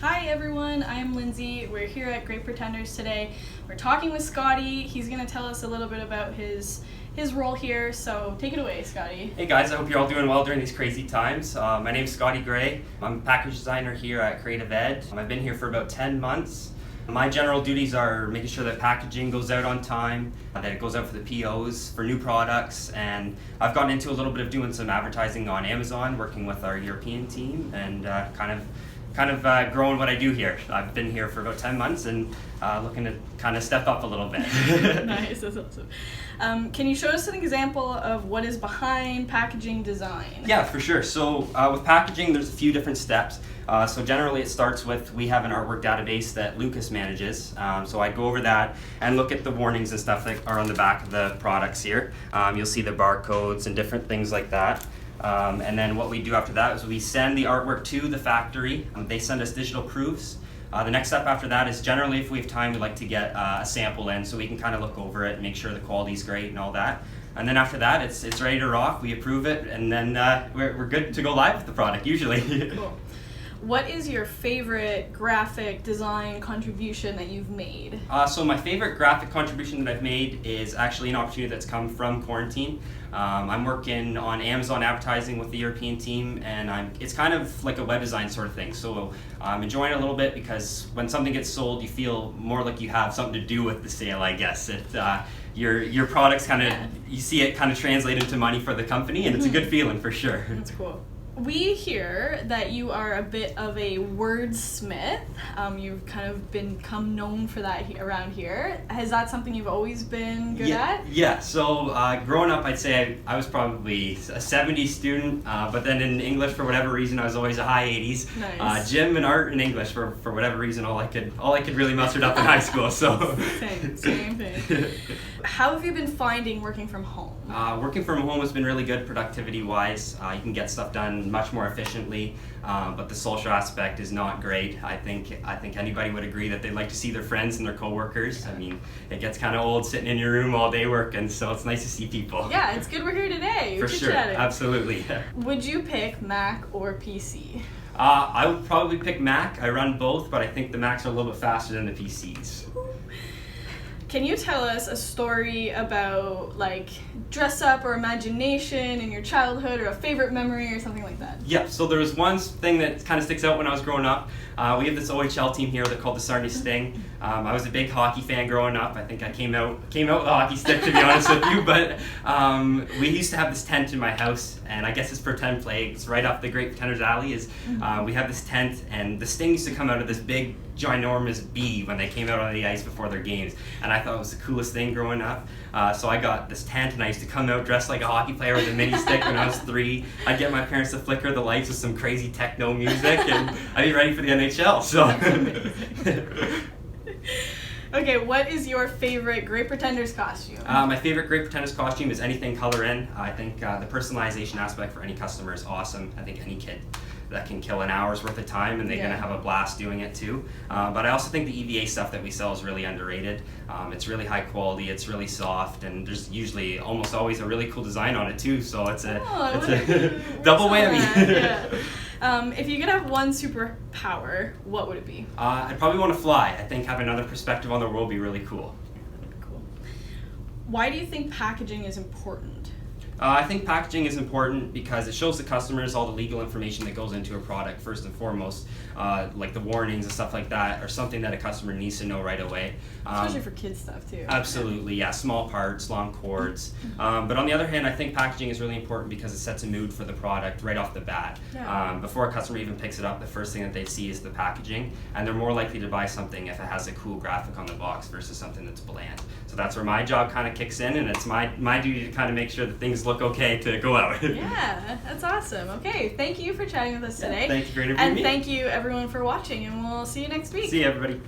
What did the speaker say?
Hi everyone, I'm Lindsay. We're here at Great Pretenders today. We're talking with Scotty. He's going to tell us a little bit about his role here, so take it away, Scotty. Hey guys, I hope you're all doing well during these crazy times. My name's Scotty Gray. I'm a package designer here at Creative Ed. I've been here for about 10 months. My general duties are making sure that packaging goes out on time, that it goes out for the POs, for new products, and I've gotten into a little bit of doing some advertising on Amazon, working with our European team, and kind of growing what I do here. I've been here for about 10 months and looking to kind of step up a little bit. Nice, that's awesome. Can you show us an example of what is behind packaging design? Yeah, for sure. So with packaging, there's a few different steps. So generally it starts with, we have an artwork database that Lucas manages. So I go over that and look at the warnings and stuff that are on the back of the products here. You'll see the barcodes and different things like that. And then what we do after that is we send the artwork to the factory. They send us digital proofs. The next step after that is generally, if we have time, we like to get a sample in so we can kind of look over it, make sure the quality's great and all that. And then after that, it's ready to rock. We approve it, and then we're good to go live with the product usually. Cool. What is your favorite graphic design contribution that you've made? So my favorite graphic contribution that I've made is actually an opportunity that's come from quarantine. I'm working on Amazon advertising with the European team, and it's kind of like a web design sort of thing. So I'm enjoying it a little bit because when something gets sold, you feel more like you have something to do with the sale, I guess. Your products kind of, you see it kind of translate into money for the company, and it's a good feeling for sure. That's cool. We hear that you are a bit of a wordsmith. You've kind of become known for that around here. Is that something you've always been good at? Yeah, so growing up, I'd say I was probably a 70s student, but then in English, for whatever reason, I was always a high 80s. Nice. Gym and art and English, for whatever reason, all I could really muster up in high school. So Same thing. How have you been finding working from home? Working from home has been really good productivity-wise. You can get stuff done much more efficiently, but the social aspect is not great. I think anybody would agree that they'd like to see their friends and their coworkers. I mean, it gets kind of old sitting in your room all day working, so it's nice to see people. Yeah, it's good we're here today. For sure, absolutely. Would you pick Mac or PC? I would probably pick Mac. I run both, but I think the Macs are a little bit faster than the PCs. Can you tell us a story about like dress up or imagination in your childhood, or a favorite memory or something like that? Yeah, so there was one thing that kind of sticks out when I was growing up. We have this OHL team here they're called the Sarnia Sting. I was a big hockey fan growing up. I think I came out with a hockey stick, to be honest with you, but we used to have this tent in my house, and I guess it's pretend play. It's right off the Great Pretenders Alley. We have this tent, and the Sting used to come out of this big ginormous bee when they came out on the ice before their games, and I thought it was the coolest thing growing up. So I got this tent, and I used to come out dressed like a hockey player with a mini stick when I was 3. I'd get my parents to flicker the lights with some crazy techno music, and I'd be ready for the NHL. So. Okay, what is your favorite Great Pretenders costume? My favorite Great Pretenders costume is anything color in. I think the personalization aspect for any customer is awesome. I think any kid that can kill an hour's worth of time, and they're going to have a blast doing it too. But I also think the EVA stuff that we sell is really underrated. It's really high quality, it's really soft, and there's usually almost always a really cool design on it too, so it's a double whammy. If you could have one superpower, what would it be? I'd probably want to fly. I think having another perspective on the world would be really cool. Cool. Why do you think packaging is important? I think packaging is important because it shows the customers all the legal information that goes into a product, first and foremost, like the warnings and stuff like that, or something that a customer needs to know right away. Especially for kids stuff too. Absolutely, yeah, small parts, long cords. But on the other hand, I think packaging is really important because it sets a mood for the product right off the bat. Yeah. Before a customer even picks it up, the first thing that they see is the packaging, and they're more likely to buy something if it has a cool graphic on the box versus something that's bland. So that's where my job kind of kicks in, and it's my duty to kind of make sure that things look okay to go out. Yeah, that's awesome. Okay, thank you for chatting with us today. Thank you for interviewing me. And thank you everyone for watching, and we'll see you next week. See you, everybody.